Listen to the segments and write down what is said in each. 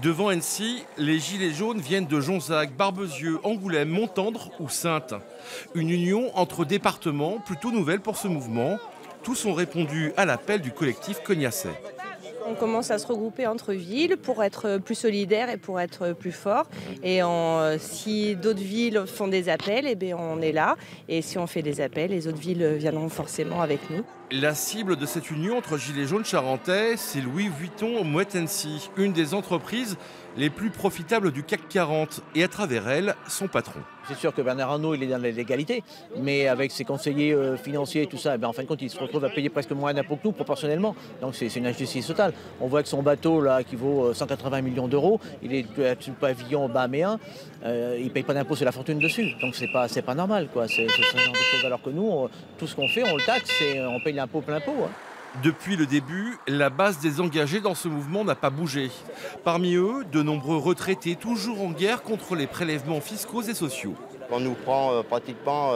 Devant Annecy, les gilets jaunes viennent de Jonzac, Barbezieux, Angoulême, Montendre ou Saintes. Une union entre départements plutôt nouvelle pour ce mouvement. Tous ont répondu à l'appel du collectif Cognacais. On commence à se regrouper entre villes pour être plus solidaires et pour être plus forts. Et si d'autres villes font des appels, eh bien on est là. Et si on fait des appels, les autres villes viendront forcément avec nous. La cible de cette union entre gilets jaunes charentais, c'est Louis Vuitton Moet Hennessy, une des entreprises les plus profitables du CAC 40 et à travers elle, son patron. C'est sûr que Bernard Arnault, il est dans la légalité, mais avec ses conseillers financiers et tout ça, en fin de compte, il se retrouve à payer presque moins d'impôts que nous proportionnellement. Donc c'est une injustice totale. On voit que son bateau, là, qui vaut 180 millions d'euros, il est sur le pavillon bahaméen, il ne paye pas d'impôts, c'est la fortune dessus. Donc c'est pas normal, quoi. C'est ce genre de choses. Alors que nous, tout ce qu'on fait, on le taxe et on paye l'impôt plein pot. Hein. Depuis le début, la base des engagés dans ce mouvement n'a pas bougé. Parmi eux, de nombreux retraités toujours en guerre contre les prélèvements fiscaux et sociaux. On nous prend pratiquement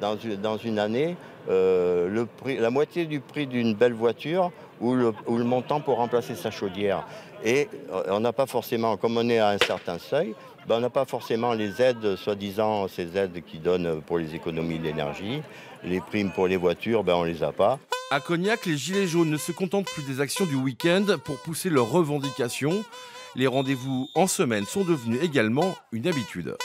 dans une année la moitié du prix d'une belle voiture ou le montant pour remplacer sa chaudière. Et on n'a pas forcément, comme on est à un certain seuil, on n'a pas forcément les aides, soi-disant ces aides qui donnent pour les économies d'énergie. Les primes pour les voitures, on ne les a pas. À Cognac, les gilets jaunes ne se contentent plus des actions du week-end pour pousser leurs revendications. Les rendez-vous en semaine sont devenus également une habitude.